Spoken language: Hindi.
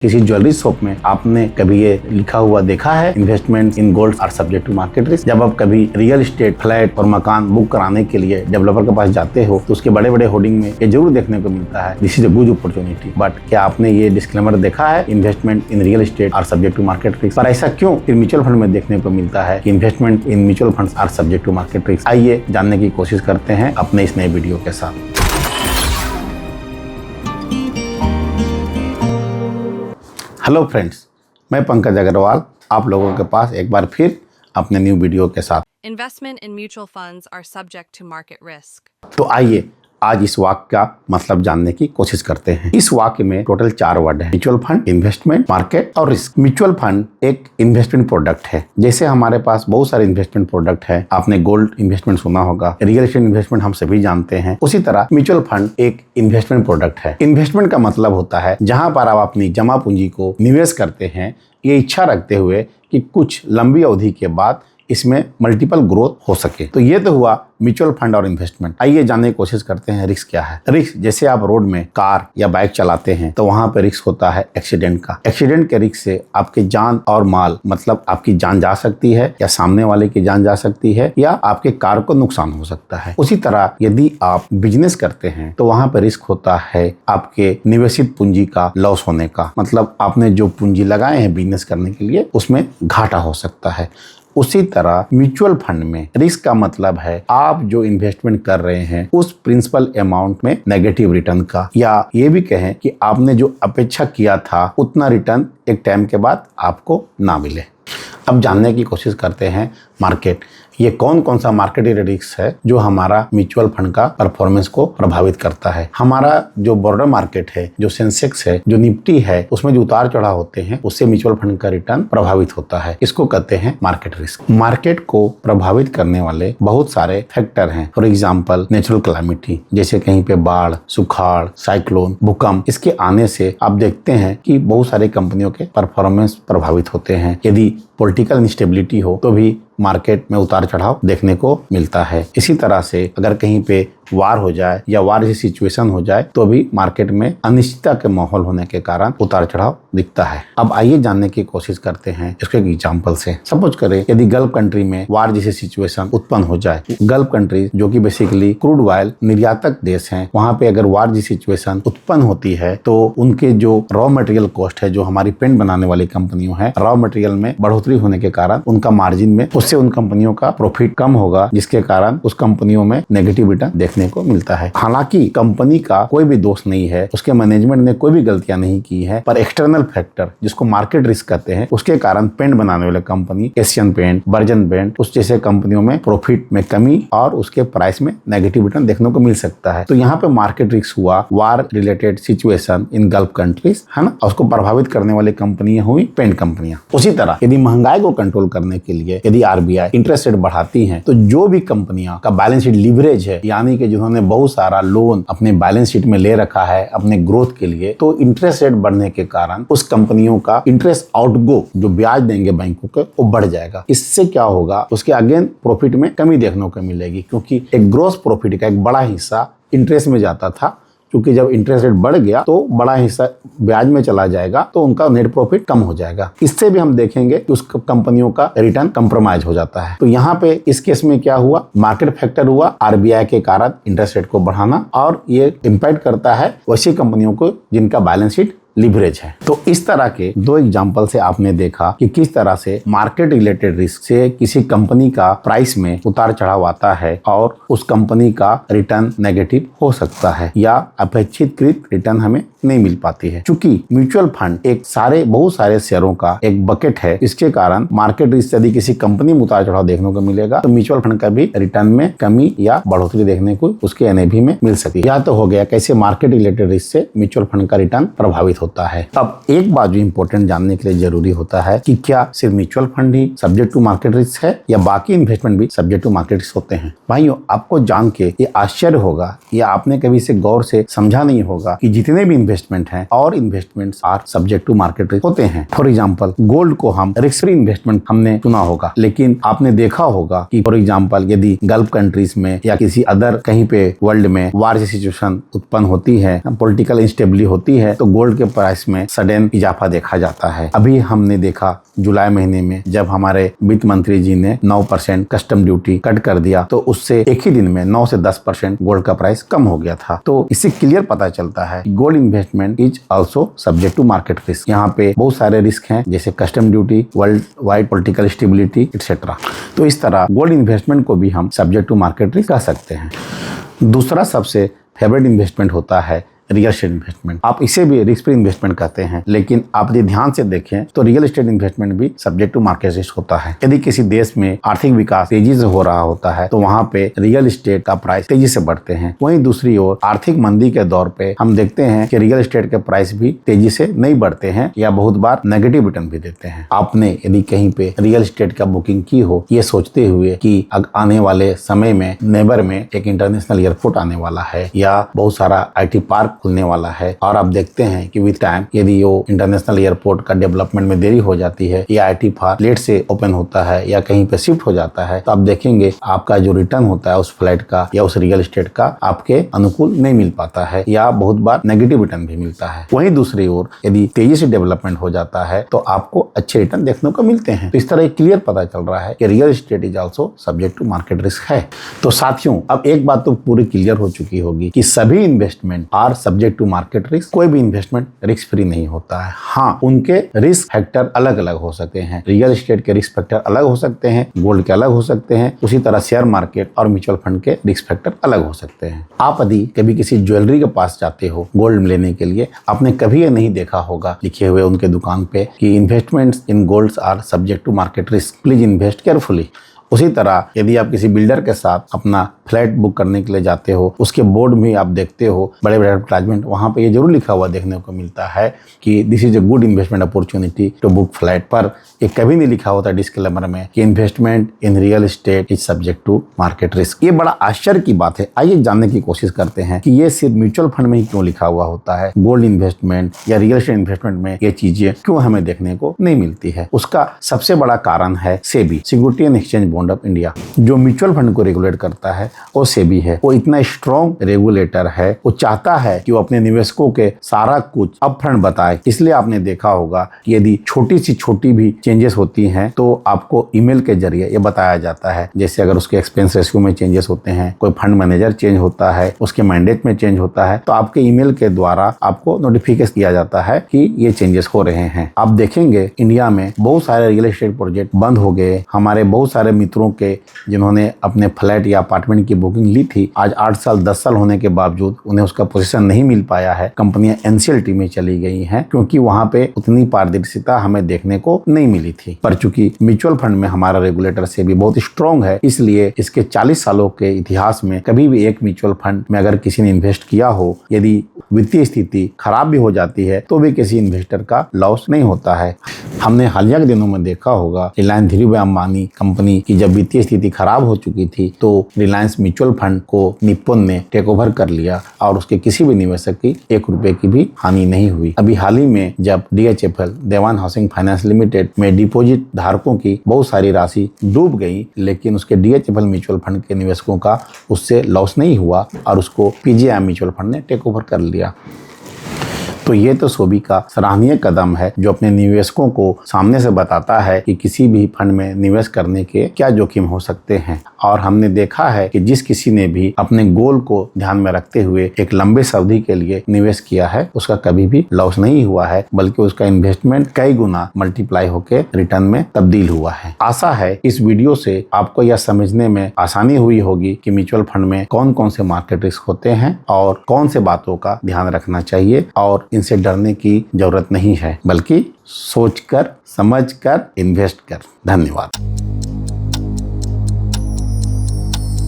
किसी ज्वेलरी शॉप में आपने कभी ये लिखा हुआ देखा है, investment in gold are subject to market risk. जब आप कभी रियल एस्टेट फ्लैट और मकान बुक कराने के लिए डेवलपर के पास जाते हो तो उसके बड़े बड़े होर्डिंग में ये जरूर देखने को मिलता है, this is a good opportunity. But क्या आपने ये डिस्क्लेमर देखा है, investment in real estate are subject to market risk. पर ऐसा क्यों फिर म्यूचुअल फंड में देखने को मिलता है कि investment in mutual funds are subject to market risk. आइए जानने की कोशिश करते हैं अपने इस नए वीडियो के साथ। हेलो फ्रेंड्स, मैं पंकज अग्रवाल आप लोगों के पास एक बार फिर अपने न्यू वीडियो के साथ। Investment in mutual funds are subject to market risk. तो आइए आज इस वाक्य का मतलब जानने की कोशिश करते हैं। इस वाक्य में टोटल 4 वर्ड है, म्यूचुअल फंड, इन्वेस्टमेंट, मार्केट और रिस्क। म्यूचुअल फंड एक इन्वेस्टमेंट प्रोडक्ट है। जैसे हमारे पास बहुत सारे इन्वेस्टमेंट प्रोडक्ट है, आपने गोल्ड इन्वेस्टमेंट सुना होगा, रियल एस्टेट इन्वेस्टमेंट हम सभी जानते हैं। उसी तरह म्यूचुअल फंड एक इन्वेस्टमेंट प्रोडक्ट है। इन्वेस्टमेंट का मतलब होता है जहां पर आप अपनी जमा पूंजी को निवेश करते हैं, ये इच्छा रखते हुए कि कुछ लंबी अवधि के बाद इसमें मल्टीपल ग्रोथ हो सके। तो ये तो हुआ म्यूचुअल फंड और इन्वेस्टमेंट। आइए जानने की कोशिश करते हैं रिस्क क्या है। रिस्क, जैसे आप रोड में कार या बाइक चलाते हैं तो वहां पे रिस्क होता है एक्सीडेंट का। एक्सीडेंट के रिस्क से आपकी जान और माल, मतलब आपकी जान जा सकती है या सामने वाले की जान जा सकती है या आपके कार को नुकसान हो सकता है। उसी तरह यदि आप बिजनेस करते हैं तो वहां पे रिस्क होता है आपके निवेशित पूंजी का लॉस होने का, मतलब आपने जो पूंजी लगाए हैं बिजनेस करने के लिए उसमें घाटा हो सकता है। उसी तरह म्यूचुअल फंड में रिस्क का मतलब है आप जो इन्वेस्टमेंट कर रहे हैं उस प्रिंसिपल अमाउंट में नेगेटिव रिटर्न का, या ये भी कहें कि आपने जो अपेक्षा किया था उतना रिटर्न एक टाइम के बाद आपको ना मिले। अब जानने की कोशिश करते हैं मार्केट। ये कौन कौन सा मार्केट रिस्क है जो हमारा म्यूचुअल फंड का परफॉर्मेंस को प्रभावित करता है। हमारा जो बॉर्डर मार्केट है, जो सेंसेक्स है, जो निफ्टी है, उसमें जो उतार चढ़ाव होते हैं उससे म्यूचुअल फंड का रिटर्न प्रभावित होता है। इसको कहते हैं मार्केट रिस्क। मार्केट को प्रभावित करने वाले बहुत सारे फैक्टर हैं। फॉर एग्जाम्पल नेचुरल कैलामिटी, जैसे कहीं पे बाढ़, सुखाड़, साइक्लोन, भूकंप, इसके आने से आप देखते हैं कि बहुत सारी कंपनियों के परफॉर्मेंस प्रभावित होते हैं। यदि पॉलिटिकल इंस्टेबिलिटी हो तो भी मार्केट में उतार चढ़ाव देखने को मिलता है। इसी तरह से अगर कहीं पे वार हो जाए या वार जैसी सिचुएशन हो जाए तो भी मार्केट में अनिश्चितता के माहौल होने के कारण उतार चढ़ाव दिखता है। अब आइए जानने की कोशिश करते हैं इसको एक एग्जांपल से। सपोज करें यदि गल्फ कंट्री में वार जैसी सिचुएशन उत्पन्न हो जाए। गल्फ कंट्री जो कि बेसिकली क्रूड ऑयल निर्यातक देश हैं, वहां पे अगर वार जैसी सिचुएशन उत्पन्न होती है तो उनके जो रॉ मटेरियल कॉस्ट है, जो हमारी पेंट बनाने वाली कंपनियों है, रॉ मटेरियल में बढ़ोतरी होने के कारण उनका मार्जिन में, उससे उन कंपनियों का प्रॉफिट कम होगा, जिसके कारण उस कंपनियों में नेगेटिव रिटर्न देखने को मिलता है। हालांकि कंपनी का कोई भी दोष नहीं है, उसके मैनेजमेंट ने कोई भी गलतियां नहीं की है, पर एक्सटर्नल फैक्टर जिसको मार्केट रिस्क कहते हैं उसके कारण पेंट बनाने वाले company, Asian paint, Berger paint, उस जैसे कंपनियों में प्रॉफिट में कमी और उसके प्राइस में नेगेटिव रिटर्न देखने को मिल सकता है। तो यहाँ पे मार्केट रिस्क हुआ war related situation in Gulf countries, है ना। उसको प्रभावित करने वाली कंपनियां हुई पेंट कंपनियां। उसी तरह यदि महंगाई को कंट्रोल करने के लिए यदि आरबीआई इंटरेस्ट रेट बढ़ाती है तो जो भी कंपनियां का बैलेंस शीट लीवरेज है, यानी कि जिन्होंने बहुत सारा लोन अपने बैलेंस शीट में ले रखा है अपने ग्रोथ के लिए, तो इंटरेस्ट रेट बढ़ने के कारण उस कंपनियों का इंटरेस्ट आउटगो जो ब्याज देंगे बैंकों को वो बढ़ जाएगा। इससे क्या होगा, उसके अगेन प्रॉफिट में कमी देखने को मिलेगी, क्योंकि एक ग्रोस प्रॉफिट का एक बड़ा हिस्सा इंटरेस्ट में जाता था। क्योंकि जब इंटरेस्ट रेट बढ़ गया तो बड़ा हिस्सा ब्याज में चला जाएगा, तो उनका नेट प्रॉफिट कम हो जाएगा। इससे भी हम देखेंगे कि उस कंपनियों का रिटर्न कंप्रोमाइज हो जाता है। तो यहाँ पे इस केस में क्या हुआ, मार्केट फैक्टर हुआ आरबीआई के कारण इंटरेस्ट रेट को बढ़ाना, और ये इम्पैक्ट करता है वैसी कंपनियों को जिनका बैलेंस शीट लिवरेज है। तो इस तरह के 2 एग्जांपल से आपने देखा कि किस तरह से मार्केट रिलेटेड रिस्क से किसी कंपनी का प्राइस में उतार चढ़ाव आता है और उस कंपनी का रिटर्न नेगेटिव हो सकता है या अपेक्षित रिटर्न हमें नहीं मिल पाती है। चूंकि म्यूचुअल फंड एक बहुत सारे शेयरों का एक बकेट है, इसके कारण मार्केट रिस्क यदि किसी कंपनी में उतार चढ़ाव देखने को मिलेगा तो म्यूचुअल फंड का भी रिटर्न में कमी या बढ़ोतरी देखने को उसके एनएवी में मिल सकती है। यह तो हो गया कैसे मार्केट रिलेटेड रिस्क से म्यूचुअल फंड का रिटर्न प्रभावित होता है। अब एक बात जो इंपॉर्टेंट जानने के लिए जरूरी होता है कि क्या सिर्फ म्यूचुअल फंड ही सब्जेक्ट टू मार्केट रिस्क है या बाकी इन्वेस्टमेंट भी सब्जेक्ट टू मार्केट रिस्क होते हैं। भाइयों, आपको जान के ये आश्चर्य होगा या आपने कभी इसे गौर से समझा नहीं होगा कि जितने भी इन्वेस्टमेंट हैं और investments are subject to market risk होते हैं। फॉर एग्जांपल गोल्ड को हम रिस्क फ्री इन्वेस्टमेंट हमने सुना होगा, लेकिन आपने देखा होगा कि फॉर एग्जांपल यदि गल्फ कंट्रीज में या किसी अदर कहीं पे वर्ल्ड में वार जैसी सिचुएशन उत्पन्न होती है, पॉलिटिकल इंस्टेबिलिटी होती है, तो गोल्ड के प्राइस में सडन इजाफा देखा जाता है। अभी हमने देखा जुलाई महीने में जब हमारे वित्त मंत्री जी ने 9% कस्टम ड्यूटी कट कर दिया तो उससे एक ही दिन में 9 से 10% गोल्ड का प्राइस कम हो गया था। तो इससे क्लियर पता चलता है gold investment is also subject to market risk. यहाँ पे बहुत सारे रिस्क हैं जैसे custom duty, world wide political stability etcetera. तो इस तरह गोल्ड इन्वेस्टमेंट को भी हम सब्जेक्ट टू मार्केट रिस्क कह सकते हैं। दूसरा सबसे फेवरेट इन्वेस्टमेंट होता है रियल एस्टेट इन्वेस्टमेंट। आप इसे भी रिस्क फ्री इन्वेस्टमेंट कहते हैं, लेकिन आप यदि ध्यान से देखें तो रियल एस्टेट इन्वेस्टमेंट भी सब्जेक्ट टू मार्केट रिस्क होता है। यदि किसी देश में आर्थिक विकास तेजी से हो रहा होता है तो वहाँ पे रियल एस्टेट का प्राइस तेजी से बढ़ते हैं। वहीं दूसरी ओर आर्थिक मंदी के दौर पे हम देखते हैं कि रियल एस्टेट के प्राइस भी तेजी से नहीं बढ़ते हैं या बहुत बार नेगेटिव रिटर्न भी देते हैं। आपने यदि कहीं पे रियल एस्टेट का बुकिंग की हो ये सोचते हुए कि आने वाले समय में नेबर में एक इंटरनेशनल एयरपोर्ट आने वाला है या बहुत सारा IT पार्क खुलने वाला है, और आप देखते हैं कि विद टाइम यदि वो इंटरनेशनल एयरपोर्ट का डेवलपमेंट में देरी हो जाती है या IT पार्क लेट से ओपन होता है या कहीं पे शिफ्ट हो जाता है तो आप देखेंगे आपका जो रिटर्न होता है उस फ्लैट का या उस रियल एस्टेट का आपके अनुकूल नहीं मिल पाता है या बहुत बार नेगेटिव रिटर्न भी मिलता है। वहीं दूसरी ओर यदि तेजी से डेवलपमेंट हो जाता है तो आपको अच्छे रिटर्न देखने को मिलते हैं। तो इस तरह क्लियर पता चल रहा है कि real estate is also subject to market risk है। तो साथियों अब एक बात तो पूरी क्लियर हो चुकी होगी कि सभी investment are subject to market risk. कोई भी इन्वेस्टमेंट रिस्क फ्री नहीं होता है। हाँ, उनके रिस्क फैक्टर अलग अलग हो सकते हैं। रियल एस्टेट के रिस्क फैक्टर अलग हो सकते हैं, गोल्ड के अलग हो सकते हैं, उसी तरह शेयर मार्केट और म्यूचुअल फंड के रिस्क फैक्टर अलग हो सकते हैं। आप यदि कभी किसी ज्वेलरी के पास जाते हो गोल्ड लेने के लिए, आपने कभी ये नहीं देखा होगा लिखे हुए उनके दुकान पे कि investments in golds are subject to market risk, please invest carefully. उसी तरह यदि आप किसी बिल्डर के साथ अपना फ्लैट बुक करने के लिए जाते हो उसके बोर्ड में आप देखते हो बड़े बड़े एडवर्टाइजमेंट, वहाँ पे ये जरूर लिखा हुआ देखने को मिलता है कि this is a good investment opportunity to book flat, पर ये कभी नहीं लिखा होता डिस्क्लेमर में कि investment in real estate is subject to market risk. ये बड़ा आश्चर्य की बात है। आइए जानने की कोशिश करते हैं कि ये सिर्फ म्यूचुअल फंड में ही क्यों लिखा हुआ होता है, गोल्ड इन्वेस्टमेंट या रियल एस्टेट इन्वेस्टमेंट में ये चीजें क्यों हमें देखने को नहीं मिलती है। उसका सबसे बड़ा कारण है SEBI, security and exchange board of India. जो म्यूचुअल फंड को रेगुलेट करता है वो सेबी है। वो इतना स्ट्रॉन्ग रेगुलेटर है, वो चाहता है कि वो अपने निवेशकों के सारा कुछ अपफ्रंट बताए। इसलिए आपने देखा होगा कि यदि छोटी सी छोटी भी चेंजेस होती हैं तो आपको ईमेल के जरिए ये बताया जाता है। जैसे अगर उसके एक्सपेंस रेशियो में चेंजेस होते हैं, कोई फंड मैनेजर चेंज होता है, उसके मैंडेट में चेंज होता है, तो आपके ईमेल के द्वारा आपको नोटिफिकेशन दिया जाता है कि ये चेंजेस हो रहे हैं। आप देखेंगे इंडिया में बहुत सारे रियल एस्टेट प्रोजेक्ट बंद हो गए। हमारे बहुत सारे मित्रों के जिन्होंने अपने फ्लैट या अपार्टमेंट की बुकिंग ली थी, आज 8 साल 10 साल होने के बावजूद उन्हें उसका पोजीशन नहीं मिल पाया है। कंपनियां NCLT में चली गई हैं क्योंकि वहां पे उतनी पारदर्शिता हमें देखने को नहीं मिली थी। पर चूंकि म्यूचुअल फंड में हमारा रेगुलेटर से भी बहुत स्ट्रॉन्ग है, इसलिए इसके 40 सालों के इतिहास में कभी भी एक म्यूचुअल फंड में अगर किसी ने इन्वेस्ट किया हो, यदि वित्तीय स्थिति खराब भी हो जाती है तो भी किसी इन्वेस्टर का लॉस नहीं होता है। हमने हालिया के दिनों में देखा होगा रिलायंस धीरूभाई अंबानी कंपनी की जब वित्तीय स्थिति खराब हो चुकी थी तो रिलायंस म्यूचुअल फंड को निप्पॉन ने टेक ओवर कर लिया और उसके किसी भी निवेशक की 1 रुपए की भी हानि नहीं हुई। अभी हाल ही में जब DHFL देवान हाउसिंग फाइनेंस लिमिटेड में डिपॉजिट धारकों की बहुत सारी राशि डूब गई, लेकिन उसके DHFL म्यूचुअल फंड के निवेशकों का उससे लॉस नहीं हुआ और उसको PGIM म्यूचुअल फंड ने टेक ओवर कर लिया। तो ये तो सोबी का सराहनीय कदम है जो अपने निवेशकों को सामने से बताता है कि किसी भी फंड में निवेश करने के क्या जोखिम हो सकते हैं। और हमने देखा है कि जिस किसी ने भी अपने गोल को ध्यान में रखते हुए एक लंबे अवधि के लिए निवेश किया है उसका कभी भी लॉस नहीं हुआ है, बल्कि उसका इन्वेस्टमेंट कई गुना मल्टीप्लाई होकर रिटर्न में तब्दील हुआ है। आशा है इस वीडियो से आपको यह समझने में आसानी हुई होगी कि म्यूचुअल फंड में कौन कौन से मार्केट रिस्क होते हैं और कौन से बातों का ध्यान रखना चाहिए, और इनसे डरने की जरूरत नहीं है, बल्कि सोचकर समझकर इन्वेस्ट कर। धन्यवाद।